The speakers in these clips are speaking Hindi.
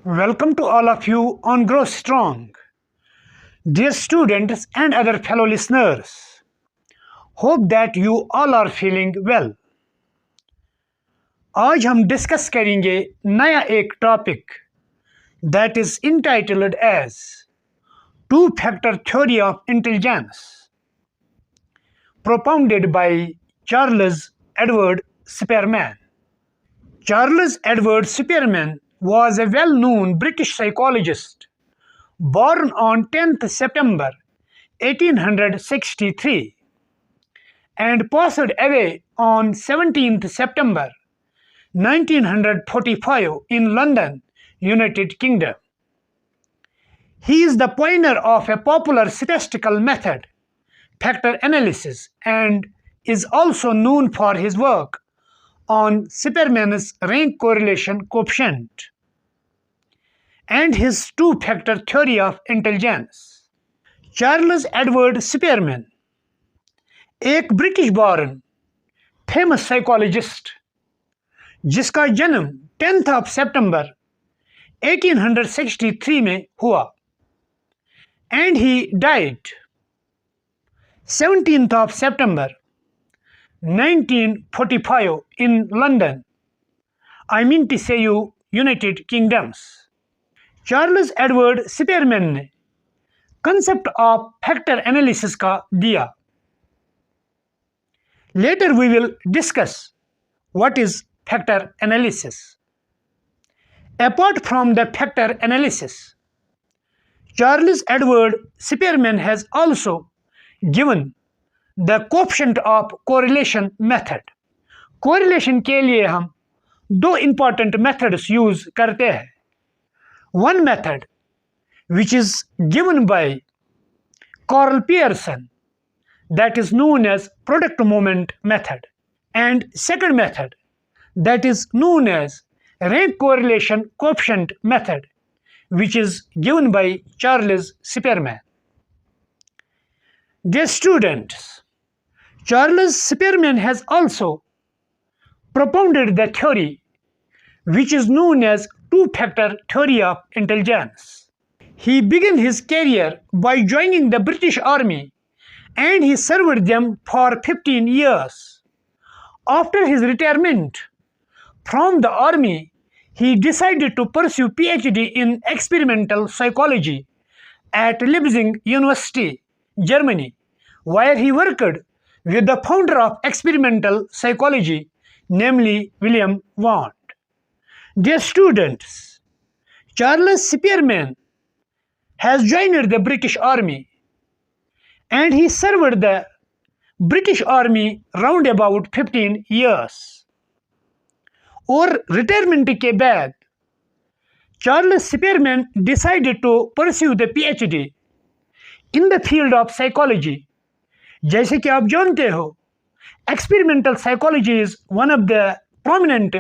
Welcome to all of you on Grow Strong. Dear students and other fellow listeners, hope that you all are feeling well. आज हम डिस्कस करेंगे नया एक topic that is entitled as Two-Factor Theory of Intelligence, propounded by Charles Edward Spearman. Charles Edward Spearman was a well-known British psychologist born on 10th September 1863 and passed away on 17th September 1945 in London, United Kingdom. He is the pioneer of a popular statistical method, factor analysis, and is also known for his work on Spearman's rank correlation coefficient and his two-factor theory of intelligence. Charles Edward Spearman एक ब्रिटिश बॉर्न फेमस साइकोलॉजिस्ट जिसका जन्म 10th of September 1863 में हुआ and he died 17th of September 1945 in London, I mean to say you United Kingdoms. Charles Edward Spearman ने कंसेप्ट ऑफ फैक्टर एनालिसिस का दिया. Later we will discuss what is factor analysis. Apart from the factor analysis, Charles Edward Spearman has also given the coefficient of correlation method. Correlation के लिए हम दो important methods use करते हैं. One method which is given by Carl Pearson, that is known as product moment method, and second method that is known as rank correlation coefficient method, which is given by Charles Spearman. Dear students, Charles Spearman has also propounded the theory which is known as two-factor theory of intelligence. He began his career by joining the British Army and he served them for 15 years. After his retirement from the army, he decided to pursue PhD in experimental psychology at Leipzig University, Germany, where he worked with the founder of experimental psychology, namely William Wundt. Dear students, Charles Spearman has joined the British Army and he served the British Army round about 15 years. और रिटायरमेंट के बाद Charles Spearman decided to pursue the PhD in the field of psychology. जैसे कि आप जानते हो, experimental psychology is one of the prominent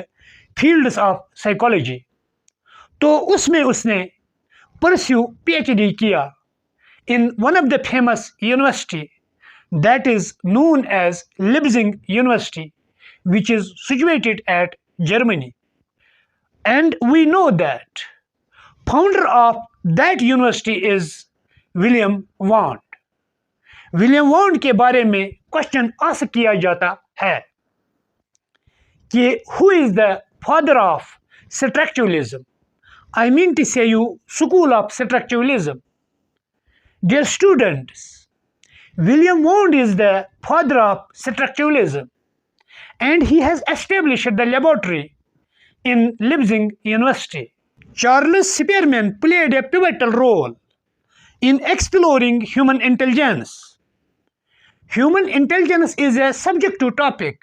fields of psychology. तो उसमें उसने pursue PhD किया in one of the famous university that is known as Leipzig University, which is situated at Germany. And we know that founder of that university is William Wundt. William Wundt के बारे में क्वेश्चन आस्क किया जाता है कि who is the father of structuralism? I mean to say you school of structuralism. Dear students, William Wundt is the father of structuralism and he has established the laboratory in Leipzig University. Charles Spearman played a pivotal role in exploring human intelligence. Human intelligence is a subjective topic,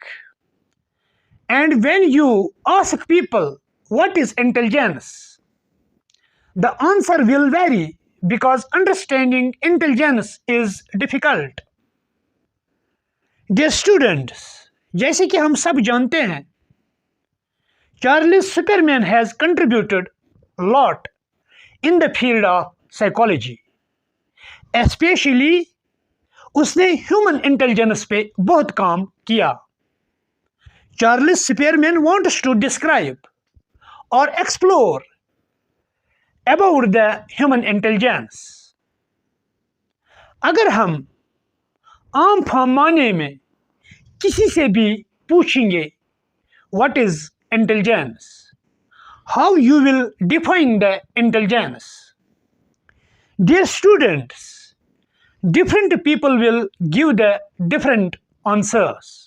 and when you ask people what is intelligence, the answer will vary because understanding intelligence is difficult. Dear students, जैसे कि हम सब जानते हैं, Charles Spearman has contributed a lot in the field of psychology. Especially उसने ह्यूमन इंटेलिजेंस पे बहुत काम किया. Charles Spearman wants to describe or explore about the human intelligence. अगर हम आम फामाने में किसी से भी पूछेंगे what is intelligence, how you will define the intelligence, dear students, different people will give the different answers.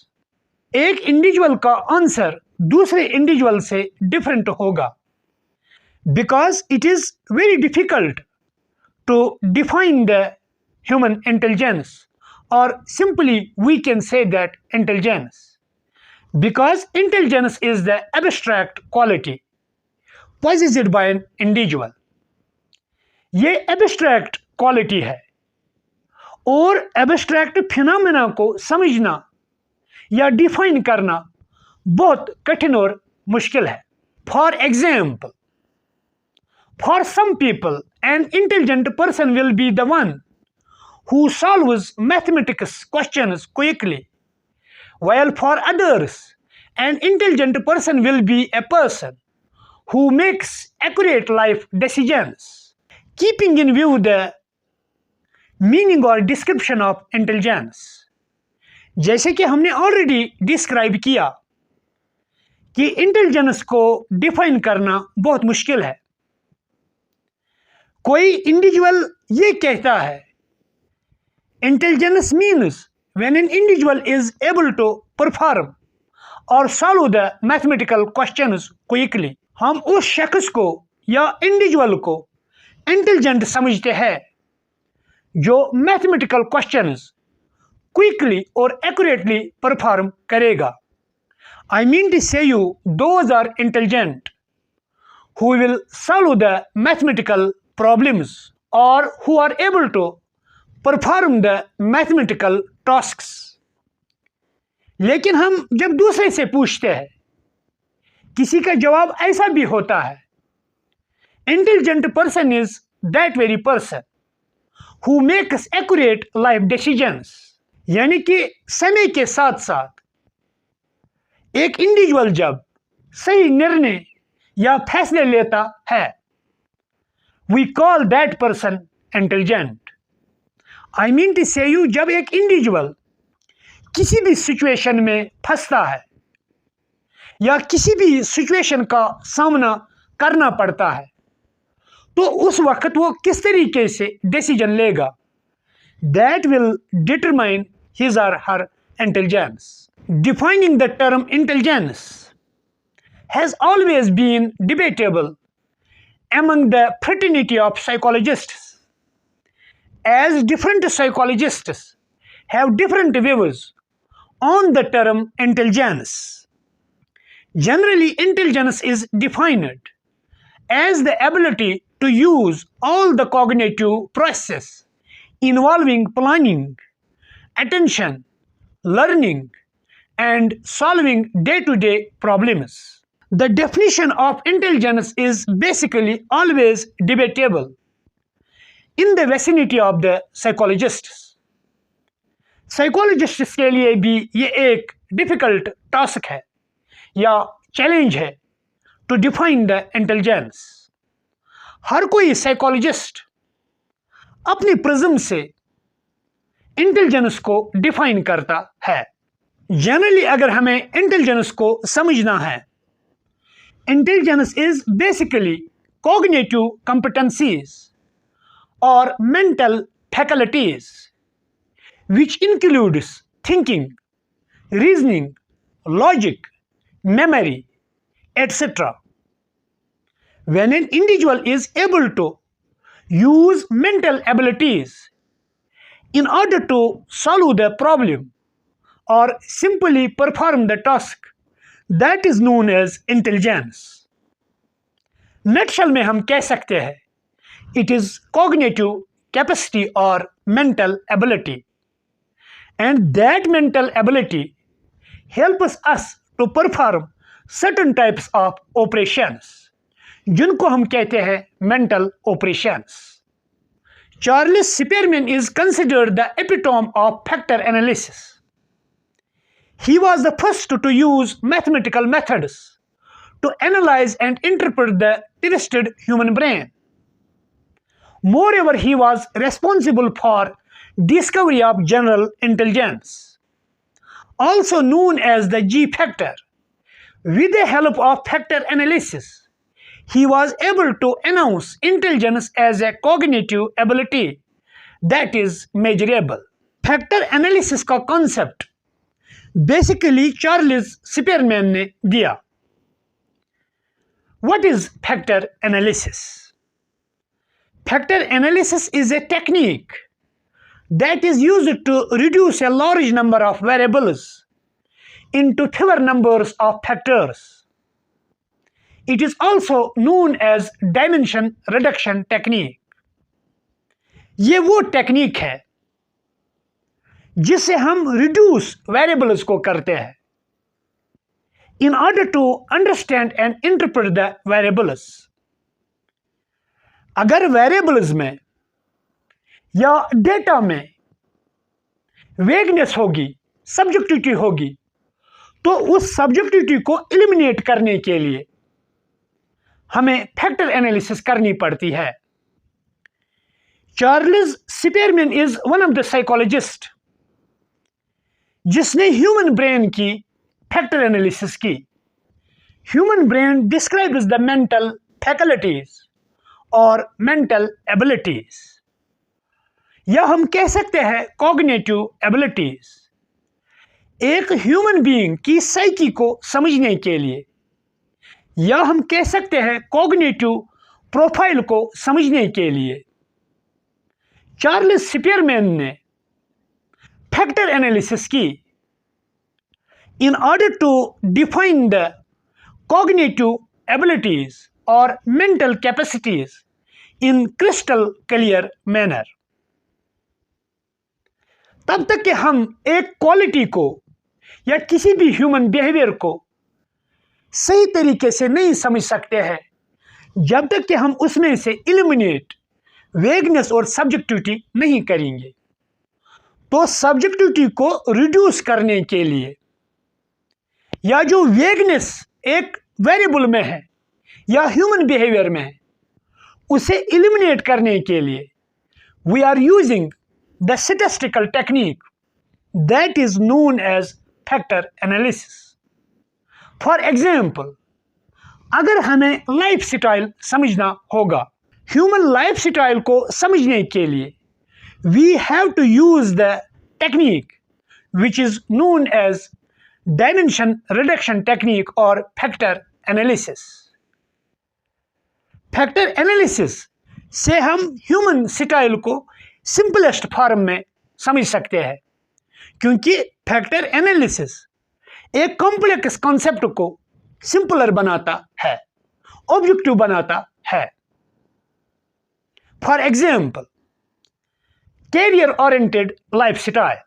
एक इंडिविजुअल का आंसर दूसरे इंडिविजुअल से डिफरेंट होगा, because it is very difficult to define the human intelligence, or simply we can say that intelligence, because intelligence is the abstract quality possessed by an individual. ये abstract quality है और abstract phenomena को समझना या डिफाइन करना बहुत कठिन और मुश्किल है. For example, for some people an intelligent person will be the one who solves mathematics questions quickly, while for others an intelligent person will be a person who makes accurate life decisions. Keeping in view the meaning or description of intelligence, जैसे कि हमने ऑलरेडी डिस्क्राइब किया कि इंटेलिजेंस को डिफाइन करना बहुत मुश्किल है. कोई इंडिविजुअल ये कहता है intelligence means when an individual is able to perform और solve the mathematical questions quickly. हम उस शख्स को या इंडिविजुअल को इंटेलिजेंट समझते हैं जो mathematical questions quickly or accurately perform करेगा. I mean to say you, those are intelligent who will solve the mathematical problems or who are able to perform the mathematical tasks. लेकिन हम जब दूसरे से पूछते हैं, किसी का जवाब ऐसा भी होता है, intelligent person is that very person who makes accurate life decisions. यानी कि समय के साथ साथ एक इंडिविजुअल जब सही निर्णय या फैसले लेता है, we call that person intelligent. I mean to say you, जब एक इंडिविजुअल किसी भी सिचुएशन में फंसता है या किसी भी सिचुएशन का सामना करना पड़ता है, तो उस वक्त वो किस तरीके से डिसीजन लेगा, that will determine his or her intelligence. Defining the term intelligence has always been debatable among the fraternity of psychologists, as different psychologists have different views on the term intelligence. Generally, intelligence is defined as the ability to use all the cognitive processes involving planning, attention, learning, and solving day-to-day problems. The definition of intelligence is basically always debatable in the vicinity of the psychologists. Psychologists के लिए भी ये एक difficult task है या challenge है to define the intelligence. हर कोई psychologist अपनी प्रिज्म से इंटेलिजेंस को डिफाइन करता है. जनरली अगर हमें इंटेलिजेंस को समझना है, intelligence is basically cognitive competencies और mental faculties which includes thinking, reasoning, logic, memory, etc. When an individual is able to use mental abilities in order to solve the problem or simply perform the task, that is known as intelligence. Nutshell में हम कह सकते हैं it is cognitive capacity or mental ability, and that mental ability helps us to perform certain types of operations जिनको हम कहते हैं mental operations. Charles Spearman is considered the epitome of factor analysis. He was the first to use mathematical methods to analyze and interpret the twisted human brain. Moreover, he was responsible for discovery of general intelligence, also known as the G factor. With the help of factor analysis, he was able to announce intelligence as a cognitive ability that is measurable. Factor analysis का कॉन्सेप्ट बेसिकली चार्ल्स स्पीयरमैन ने दिया। What is factor analysis? Factor analysis is a technique that is used to reduce a large number of variables into fewer numbers of factors. It is also known as dimension reduction technique. ये वो टेक्निक है जिससे हम रिड्यूस वेरिएबल्स को करते हैं in order to understand and interpret the variables. अगर वेरिएबल्स में या डेटा में वेगनेस होगी, सब्जेक्टिविटी होगी, तो उस सब्जेक्टिविटी को एलिमिनेट करने के लिए हमें फैक्टर एनालिसिस करनी पड़ती है। Charles Spearman is one of the psychologist जिसने ह्यूमन ब्रेन की फैक्टर एनालिसिस की। Human brain describes the mental faculties और मेंटल एबिलिटीज, या हम कह सकते हैं कॉग्निटिव एबिलिटीज। एक ह्यूमन बीइंग की साइकी को समझने के लिए, या हम कह सकते हैं कॉग्निटिव प्रोफाइल को समझने के लिए, चार्ल्स स्पीयरमैन ने फैक्टर एनालिसिस की in order to define the cognitive abilities और mental capacities in crystal clear manner. तब तक कि हम एक क्वालिटी को या किसी भी ह्यूमन बिहेवियर को सही तरीके से नहीं समझ सकते हैं जब तक कि हम उसमें से इलिमिनेट वेगनेस और सब्जेक्टिविटी नहीं करेंगे। तो सब्जेक्टिविटी को रिड्यूस करने के लिए, या जो वेगनेस एक वेरिएबल में है या ह्यूमन बिहेवियर में है, उसे इलिमिनेट करने के लिए we are using the statistical technique that is known as factor analysis. For example, अगर हमें लाइफ स्टाइल समझना होगा, ह्यूमन लाइफ स्टाइल को समझने के लिए we have to use the technique which is known as dimension reduction technique or factor analysis. Factor analysis से हम ह्यूमन स्टाइल को सिंपलेस्ट फॉर्म में समझ सकते हैं, क्योंकि फैक्टर एनालिसिस एक कॉम्प्लेक्स कॉन्सेप्ट को सिंपलर बनाता है, ऑब्जेक्टिव बनाता है। For example, career oriented life style,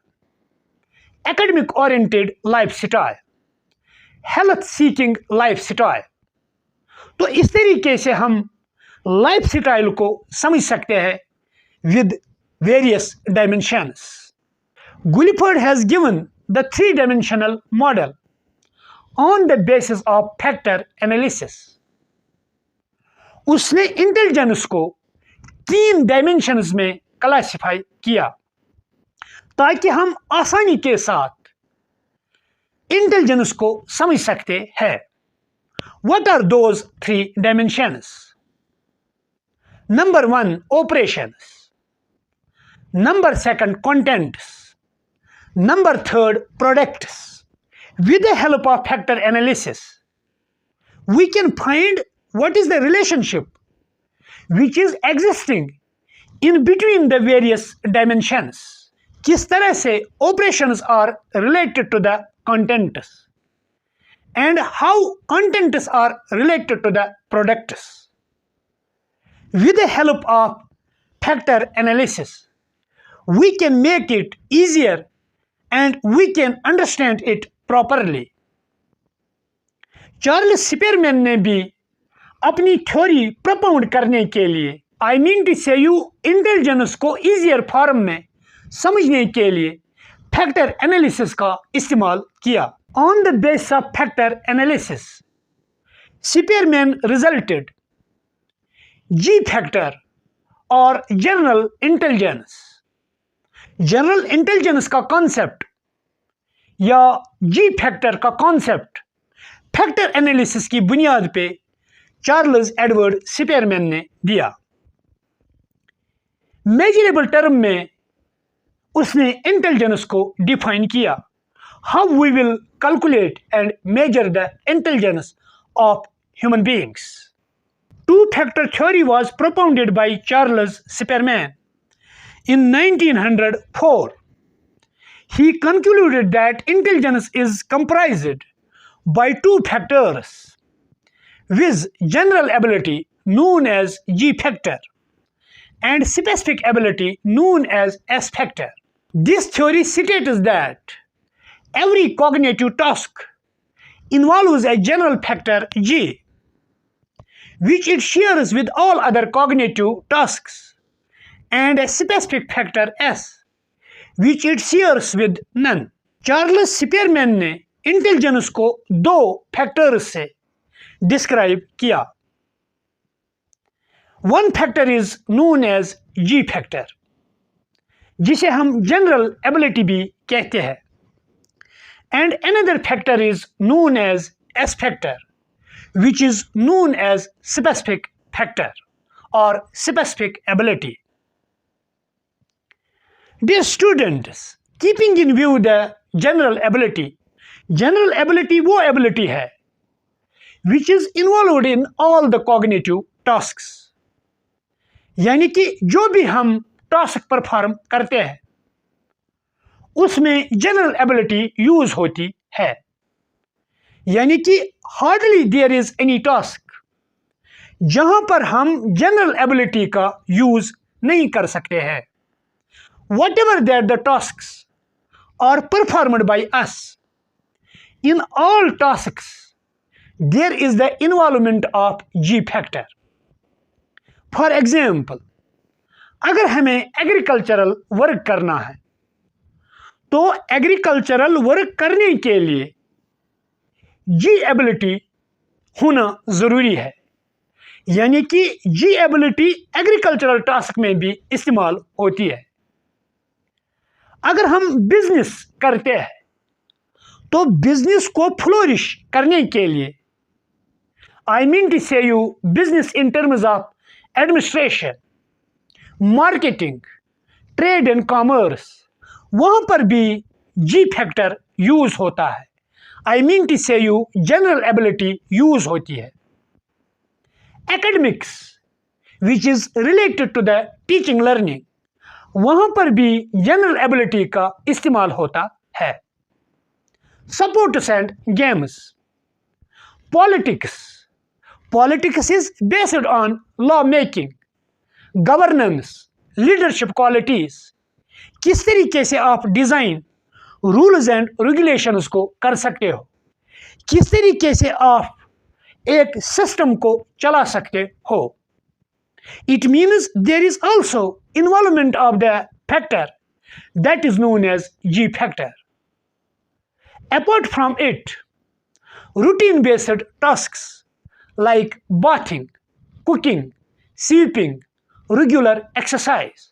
academic oriented life style, health seeking life style. तो इस तरीके से हम लाइफ स्टाइल को समझ सकते हैं with various dimensions. Guilford has given the three-dimensional model on the basis of factor analysis. उसने इंटेलिजेंस को 3 डायमेंशंस में क्लासिफाई किया ताकि हम आसानी के साथ इंटेलिजेंस को समझ सकते हैं। What are those 3 dimensions? Number 1, operations. Number 2, contents. Number 3, products. With the help of factor analysis, we can find what is the relationship which is existing in between the various dimensions. किस तरह से operations are related to the contents and how contents are related to the products. With the help of factor analysis, we can make it easier and we can understand it properly. Charles Spearman ने भी अपनी थ्योरी प्रपोज करने के लिए, I mean to say you intelligence को इजियर फॉर्म में समझने के लिए फैक्टर एनालिसिस का इस्तेमाल किया। On the base of factor analysis, Spearman resulted G factor और जनरल इंटेलिजेंस। जनरल इंटेलिजेंस का कॉन्सेप्ट या जी फैक्टर का कॉन्सेप्ट फैक्टर एनालिसिस की बुनियाद पे चार्ल्स एडवर्ड स्पीयरमैन ने दिया। मेजरेबल टर्म में उसने इंटेलिजेंस को डिफाइन किया। How we will calculate and measure the intelligence of human beings. Two-factor theory was propounded by Charles Spearman in 1904. He concluded that intelligence is comprised by two factors, with general ability known as G factor and specific ability known as S factor. This theory states that every cognitive task involves a general factor G, which it shares with all other cognitive tasks, and a specific factor S, which it shares with none. Charles Spearman ने इंटेलिजेंस को दो फैक्टर्स से डिस्क्राइब किया। One factor is known as G factor, जिसे हम जनरल एबिलिटी भी कहते हैं, and another factor is known as S factor, which is known as specific factor or specific ability. Dear students, keeping in view the general ability वो ability है which is involved in all the cognitive tasks, यानी कि जो भी हम टास्क परफॉर्म करते हैं उसमें जनरल एबिलिटी यूज होती है। यानी कि hardly there is any task जहां पर हम जनरल एबिलिटी का यूज नहीं कर सकते हैं। Whatever that the tasks are performed by us, in all tasks there is the involvement of G factor. For example, अगर हमें एग्रीकल्चरल वर्क करना है तो एग्रीकल्चरल वर्क करने के लिए जी एबिलिटी होना जरूरी है। यानी कि जी एबिलिटी एग्रीकल्चरल टास्क में भी इस्तेमाल होती है। अगर हम बिजनेस करते हैं तो बिजनेस को फ्लोरिश करने के लिए, I mean to say you business in terms of administration, marketing, trade and commerce, वहां पर भी जी फैक्टर यूज होता है। I mean to say you general ability use होती है। Academics which is related to the teaching learning, वहां पर भी जनरल एबिलिटी का इस्तेमाल होता है। Sports and games, politics is based on law making, governance, leadership qualities. किस तरीके से आप डिजाइन रूल्स एंड रेगुलेशंस को कर सकते हो, किस तरीके से आप एक सिस्टम को चला सकते हो। It means there is also involvement of the factor that is known as G factor. Apart from it, routine based tasks like bathing, cooking, sweeping, regular exercise,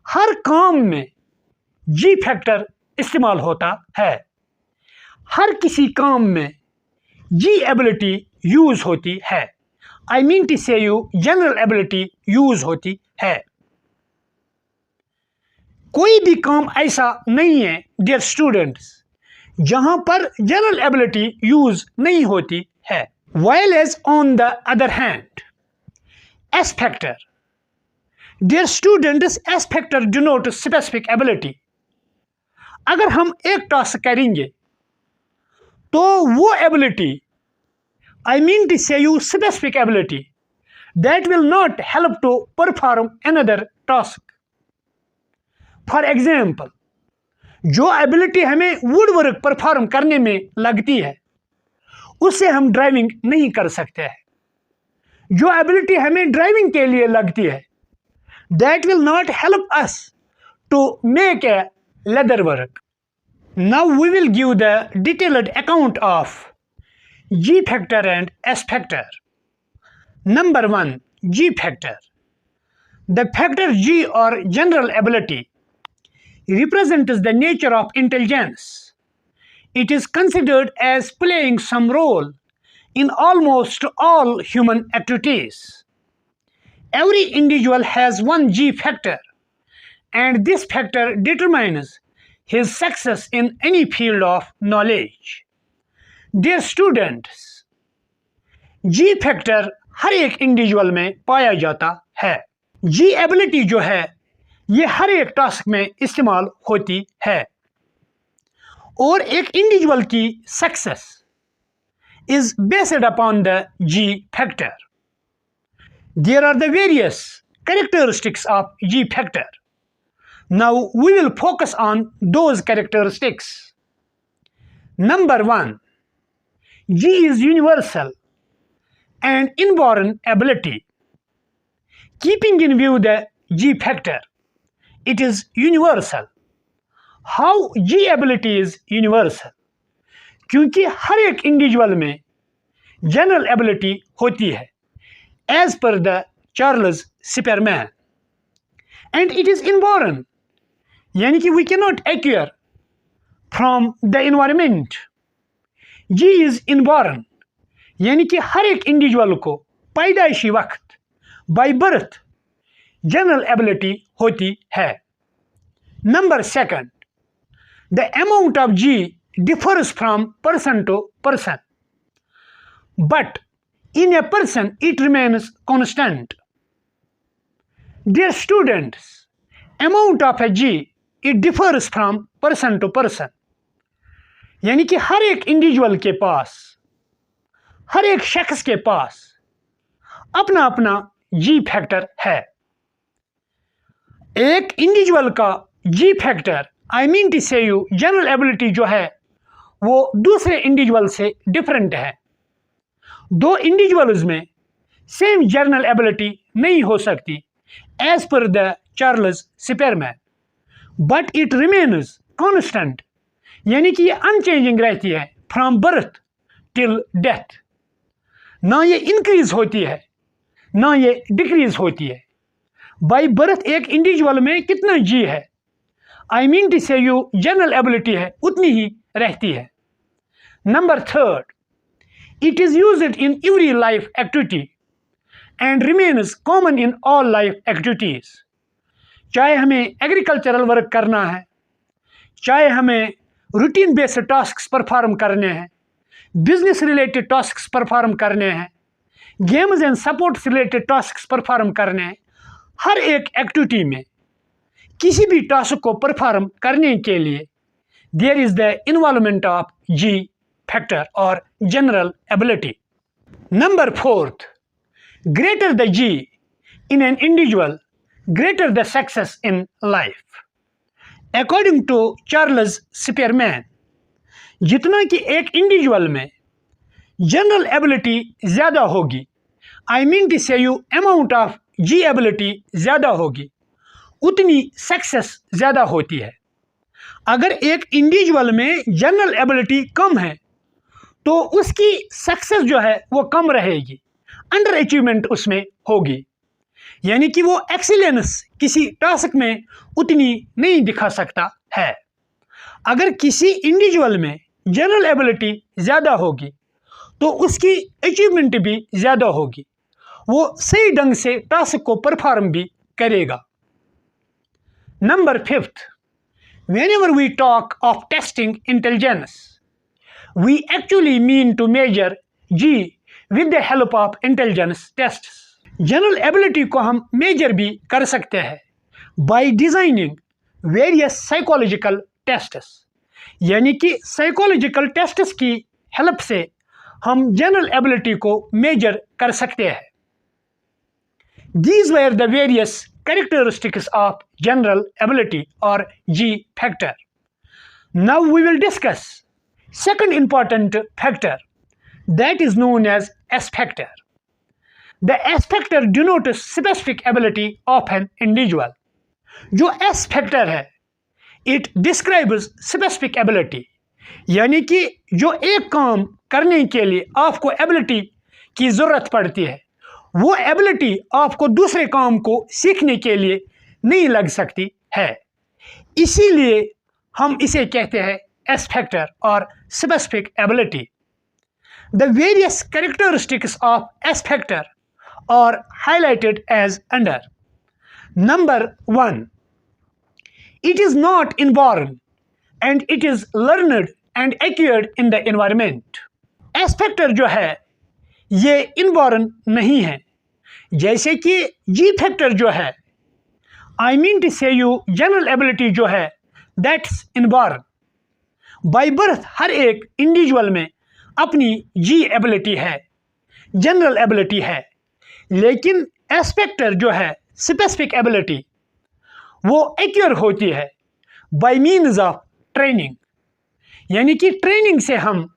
हर काम में जी फैक्टर इस्तेमाल होता है। हर किसी काम में जी एबिलिटी यूज होती है। I mean to say you general ability use होती है। कोई भी काम ऐसा नहीं है डियर स्टूडेंट्स जहां पर जनरल एबिलिटी यूज नहीं होती है। While as on the other hand, S factor, dear students, S factor denote specific ability. अगर हम एक टास्क करेंगे तो वो ability, I mean to say you specific ability, that will not help to perform another task. For example, जो एबिलिटी हमें वुड वर्क परफॉर्म करने में लगती है उससे हम ड्राइविंग नहीं कर सकते हैं। जो एबिलिटी हमें ड्राइविंग के लिए लगती है that will not help us to make a leather work. Now we will give the detailed account of G factor and S factor. Number 1, G factor. The factor G, or general ability, represents the nature of intelligence. It is considered as playing some role in almost all human activities. Every individual has one G factor, and this factor determines his success in any field of knowledge. Dear students, G factor हर एक इंडिविजुअल में पाया जाता है। जी एबिलिटी जो है ये हर एक टास्क में इस्तेमाल होती है और एक इंडिविजुअल की success is based upon the G factor. There are the various characteristics of G factor. Now we will focus on those characteristics. Number 1, G is universal and inborn ability. Keeping in view the G factor, it is universal. How G ability is universal? क्योंकि हर एक इंडिविजुअल में जनरल एबिलिटी होती है as per the Charles Spearman, and it is inborn, यानी कि we can not acquire from the environment. G is inborn, यानी कि हर एक इंडिविजुअल को पैदाइशी वक्त बाय बर्थ जनरल एबिलिटी होती है. Number 2, the amount of G differs from person to person, but in a person it remains constant. Dear students, amount of a G it differs from person to person, यानी कि हर एक इंडिविजुअल के पास, हर एक शख्स के पास अपना अपना जी फैक्टर है. एक इंडिविजुअल का G factor, I mean to say you general ability जो है वो दूसरे इंडिविजुअल से डिफरेंट है. दो इंडिविजुअल्स में सेम जनरल एबिलिटी नहीं हो सकती as per the Charles Spearman, but it remains constant, यानी कि ये अनचेंजिंग रहती है फ्रॉम बर्थ टिल डेथ. ना ये इंक्रीज होती है ना ये डिक्रीज होती है. बाय बर्थ एक इंडिविजुअल में कितना जी है, I mean to say you general ability है उतनी ही रहती है. Number 3, it is used in every life activity and remains common in all life activities. चाहे हमें एग्रीकल्चरल वर्क करना है, चाहे हमें रूटीन बेस्ड टास्क्स परफॉर्म करने हैं, बिजनेस रिलेटेड टास्क्स परफॉर्म करने हैं, games and supports related tasks perform करने हैं, हर एक एक्टिविटी में किसी भी टास्क को परफॉर्म करने के लिए there is the involvement of G factor or general ability. Number 4, greater the G in an individual, greater the success in life. According to Charles Spearman, जितना कि एक इंडिविजुअल में जनरल एबिलिटी ज़्यादा होगी, I mean to say you amount of G ability ज़्यादा होगी, उतनी सक्सेस ज़्यादा होती है. अगर एक इंडिविजुअल में जनरल एबिलिटी कम है तो उसकी सक्सेस जो है वो कम रहेगी, अंडर अचीवमेंट उसमें होगी, यानी कि वो एक्सीलेंस किसी टास्क में उतनी नहीं दिखा सकता है. अगर किसी इंडिविजुअल में जनरल एबिलिटी ज़्यादा होगी तो उसकी अचीवमेंट भी ज़्यादा होगी, वो सही ढंग से टास्क को परफॉर्म भी करेगा. Number 5, whenever we talk of testing intelligence, we actually mean to measure G with the help of intelligence tests. General ability को हम मेजर भी कर सकते हैं by designing various psychological tests, यानी कि साइकोलॉजिकल टेस्ट्स की हेल्प से हम जनरल एबिलिटी को मेजर कर सकते हैं. These were the various characteristics of general ability or G factor. Now we will discuss second important factor, that is known as S factor. The S factor denotes specific ability of an individual. जो S factor है it describes specific ability, यानी कि जो एक काम करने के लिए आपको एबिलिटी की ज़रूरत पड़ती है वो एबिलिटी आपको दूसरे काम को सीखने के लिए नहीं लग सकती है। इसीलिए हम इसे कहते हैं एस फैक्टर और specific ability. The various characteristics of S factor are highlighted as under. Number 1. It is not inborn and it is learned and acquired in the environment. S factor जो है ये inborn नहीं है, जैसे कि G factor जो है, I mean to say you general ability जो है that's inborn. By birth हर एक इंडिविजुअल में अपनी G ability है, जनरल एबिलिटी है, लेकिन एस फैक्टर जो है स्पेसिफिक एबिलिटी वो एक्वायर होती है बाय मीन्स ऑफ ट्रेनिंग, यानी कि ट्रेनिंग से हम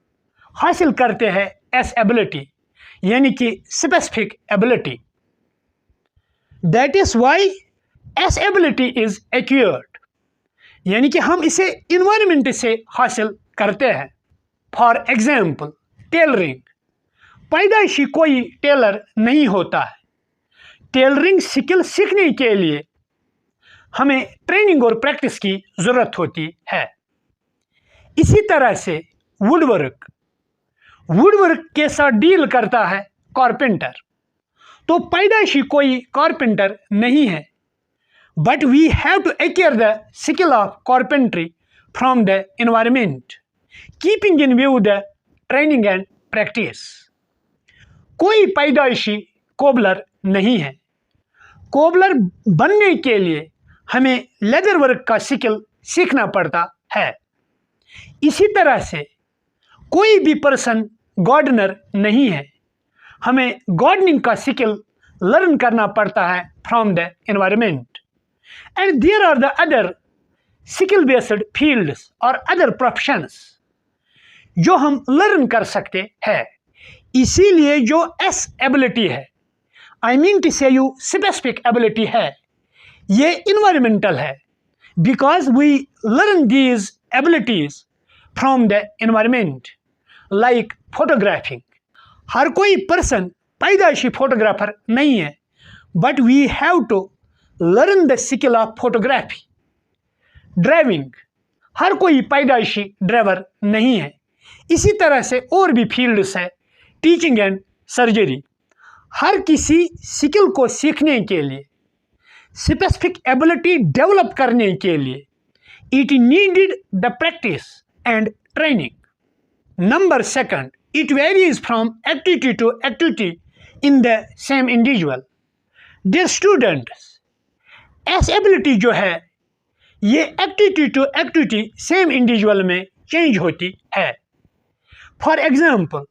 हासिल करते हैं एस एबिलिटी यानी कि specific ability. That is why S ability is acquired, यानी कि हम इसे इन्वायरमेंट से हासिल करते हैं। फॉर एग्जाम्पल टेलरिंग, पैदाइशी कोई टेलर नहीं होता है। टेलरिंग स्किल सीखने के लिए हमें ट्रेनिंग और प्रैक्टिस की जरूरत होती है। इसी तरह से वुडवर्क के साथ डील करता है कारपेंटर। तो पैदाइशी कोई कारपेंटर नहीं है, but we have to acquire the skill of carpentry from the environment, keeping in view the training and practice. कोई पैदाइशी कोबलर नहीं है। कोबलर बनने के लिए हमें लेदर वर्क का स्किल सीखना पड़ता है। इसी तरह से कोई भी पर्सन गार्डनर नहीं है, हमें गार्डनिंग का स्किल लर्न करना पड़ता है from the environment. And there are the other skill based fields और अदर प्रोफेशंस जो हम लर्न कर सकते हैं। इसीलिए जो एस एबिलिटी है, I mean to say you specific ability है, ये इन्वायरमेंटल है, because we learn these abilities from the environment. Like photographing, हर कोई पर्सन पैदाइशी फोटोग्राफर नहीं है, but we have to learn the skill of photography. Driving, हर कोई पैदाइशी ड्राइवर नहीं है। इसी तरह से और भी फील्ड्स है, टीचिंग एंड सर्जरी। हर किसी स्किल को सीखने के लिए, स्पेसिफिक एबिलिटी डेवलप करने के लिए, it needed the practice and training. Number 2, it varies from activity to activity in the same individual. Dear students, S ability जो है ये activity to activity same individual में चेंज होती है। फॉर एग्जाम्पल,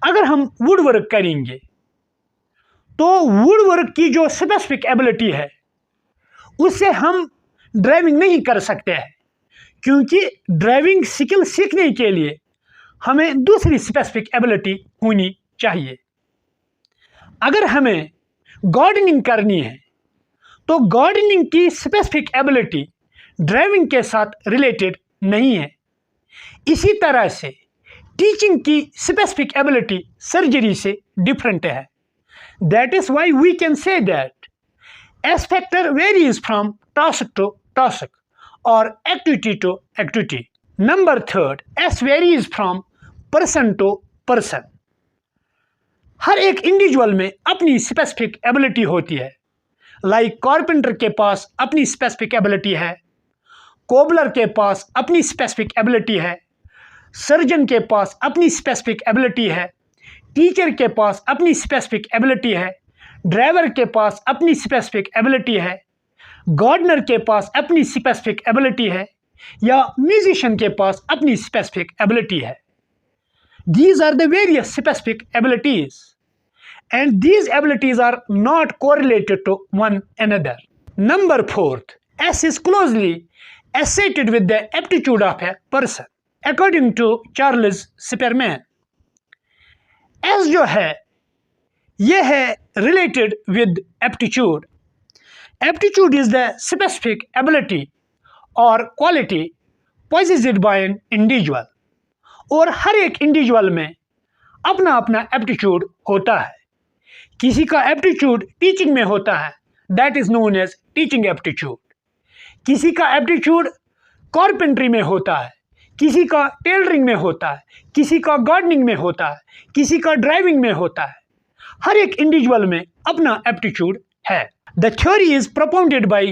अगर हम वुड वर्क करेंगे तो वुड वर्क की जो स्पेसिफिक एबिलिटी है उससे हम ड्राइविंग नहीं कर सकते हैं, क्योंकि ड्राइविंग स्किल सीखने के लिए हमें दूसरी स्पेसिफिक एबिलिटी होनी चाहिए। अगर हमें गार्डनिंग करनी है तो गार्डनिंग की स्पेसिफिक एबिलिटी ड्राइविंग के साथ रिलेटेड नहीं है। इसी तरह से टीचिंग की स्पेसिफिक एबिलिटी सर्जरी से डिफरेंट है। That is why we can say that S factor varies from task to task और activity to activity. Number 3, S varies from person to person. हर एक इंडिविजुअल में अपनी स्पेसिफिक एबिलिटी होती है। लाइक कारपेंटर के पास अपनी स्पेसिफिक एबिलिटी है, कोबलर के पास अपनी स्पेसिफिक एबिलिटी है, सर्जन के पास अपनी स्पेसिफिक एबिलिटी है, टीचर के पास अपनी स्पेसिफिक एबिलिटी है, ड्राइवर के पास अपनी स्पेसिफिक एबिलिटी है, गार्डनर के पास अपनी स्पेसिफिक एबिलिटी है, या म्यूजिशियन के पास अपनी स्पेसिफिक एबिलिटी है। These are the various specific abilities, and these abilities are not correlated to one another. Number 4, S is closely associated with the aptitude of a person, according to Charles Spearman. S जो है ये है related with aptitude. Aptitude is the specific ability or quality possessed by an individual. और हर एक इंडिविजुअल में अपना अपना एप्टीट्यूड होता है, किसी का एप्टीट्यूड टीचिंग में होता है, that is known as teaching aptitude. किसी का एप्टीट्यूड कारपेंट्री में होता है, किसी का टेलरिंग में होता है, किसी का गार्डनिंग में होता है, किसी का ड्राइविंग में होता है। हर एक इंडिविजुअल में अपना एप्टीट्यूड है। The theory is propounded by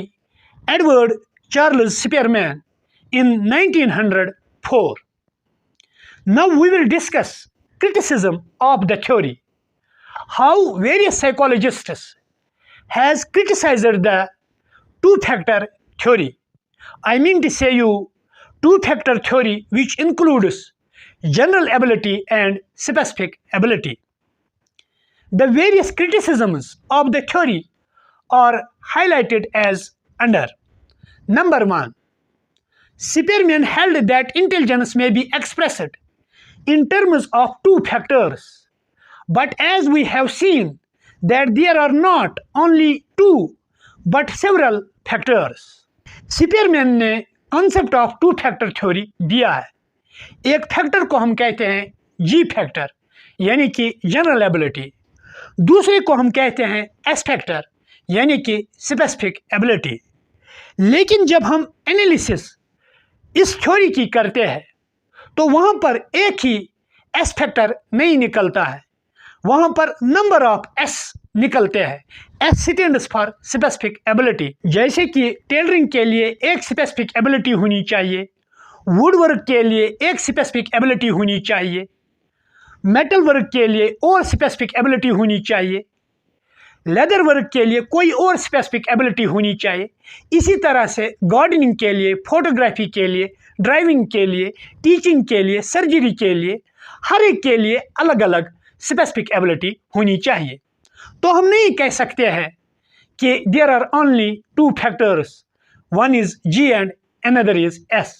Edward Charles Spearman in 1904. Now we will discuss criticism of the theory. How various psychologists has criticized the two-factor theory. I mean to say you two-factor theory which includes general ability and specific ability. The various criticisms of the theory are highlighted as under. Number 1. Spearman held that intelligence may be expressed in terms of two factors, but as we have seen that there are not only two but several factors. Spearman ने concept of two factor theory दिया है। एक फैक्टर को हम कहते हैं जी फैक्टर यानी कि जनरल एबिलिटी, दूसरे को हम कहते हैं एस फैक्टर यानी कि स्पेसिफिक एबिलिटी। लेकिन जब हम एनालिसिस इस थ्योरी की करते हैं तो वहाँ पर एक ही एस फैक्टर नहीं निकलता है, वहाँ पर नंबर ऑफ एस निकलते हैं। S stands for specific ability. जैसे कि टेलरिंग के लिए एक स्पेसिफिक एबिलिटी होनी चाहिए, वुड वर्क के लिए एक स्पेसिफिक एबिलिटी होनी चाहिए, मेटल वर्क के लिए और स्पेसिफिक एबिलिटी होनी चाहिए, लेदर वर्क के लिए कोई और स्पेसिफिक एबिलिटी होनी चाहिए। इसी तरह से गार्डनिंग के लिए, फोटोग्राफी के लिए, ड्राइविंग के लिए, टीचिंग के लिए, सर्जरी के लिए, हर एक के लिए अलग अलग स्पेसिफिक एबिलिटी होनी चाहिए। तो हम नहीं कह सकते हैं कि there are only two factors, one is G and another is S.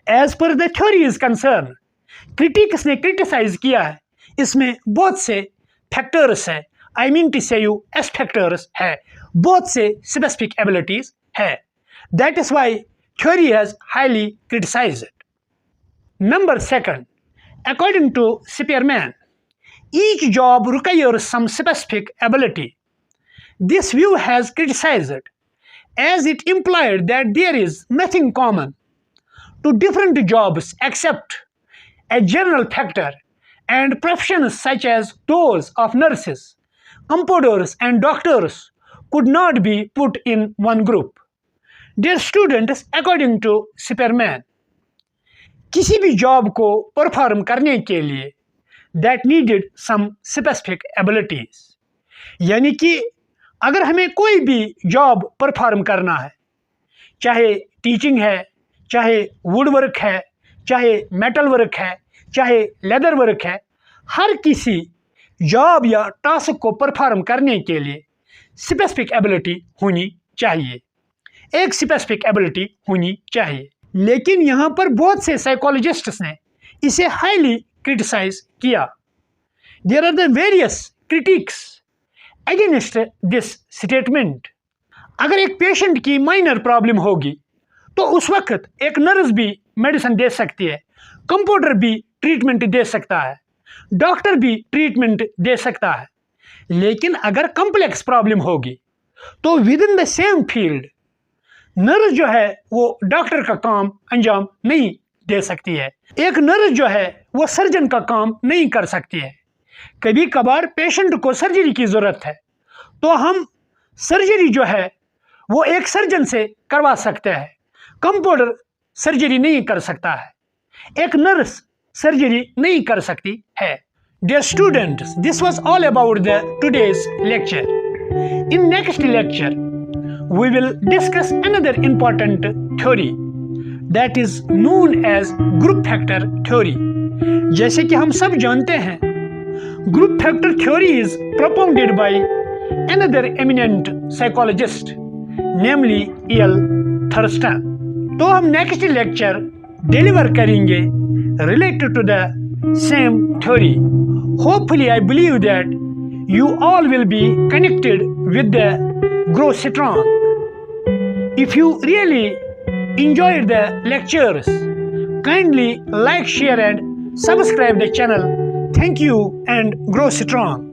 As per the theory is concern, critics ने क्रिटिसाइज किया है, इसमें बहुत से फैक्टर्स है, I mean to say you S factors है, बहुत से स्पेसिफिक एबिलिटीज है। That is why theory has highly criticised. Number second, according to Spearman, each job requires some specific ability. This view has criticized as it implied that there is nothing common to different jobs except a general factor, and professions such as those of nurses, computers and doctors could not be put in one group. Dear students, according to Spearman, किसी भी जॉब को परफॉर्म करने के लिए that needed some specific abilities, यानी कि अगर हमें कोई भी जॉब परफॉर्म करना है, चाहे टीचिंग है, चाहे वुड वर्क है, चाहे मेटल वर्क है, चाहे लेदर वर्क है, हर किसी जॉब या टास्क को परफॉर्म करने के लिए स्पेसिफिक एबिलिटी होनी चाहिए, एक स्पेसिफिक एबिलिटी होनी चाहिए। लेकिन यहाँ पर बहुत से साइकोलॉजिस्ट्स ने इसे हाईली क्रिटिसाइज किया। There are the various critics against this statement. अगर एक पेशेंट की माइनर प्रॉब्लम होगी तो उस वक्त एक नर्स भी मेडिसिन दे सकती है, कंपाउंडर भी ट्रीटमेंट दे सकता है, डॉक्टर भी ट्रीटमेंट दे सकता है। लेकिन अगर कॉम्प्लेक्स प्रॉब्लम होगी तो with in the same field nurse जो है वो डॉक्टर का काम अंजाम नहीं दे सकती है, एक नर्स जो है वो सर्जन का काम नहीं कर सकती है। कभी कभार पेशेंट को सर्जरी की ज़रूरत है तो हम सर्जरी जो है वो एक सर्जन से करवा सकते हैं, कंपाउंडर सर्जरी नहीं कर सकता है, एक नर्स सर्जरी नहीं कर सकती है। Dear students, this was all about the today's lecture. In next lecture, we will discuss another important theory that is known as group factor theory. जैसे कि हम सब जानते हैं, group factor theory is propounded by another eminent psychologist, namely E.L. Thurston. तो हम next lecture deliver करेंगे related to the same theory. Hopefully, I believe that you all will be connected with the Grow Strong. If you really enjoyed the lectures, kindly like, share and subscribe the channel. Thank you and grow strong.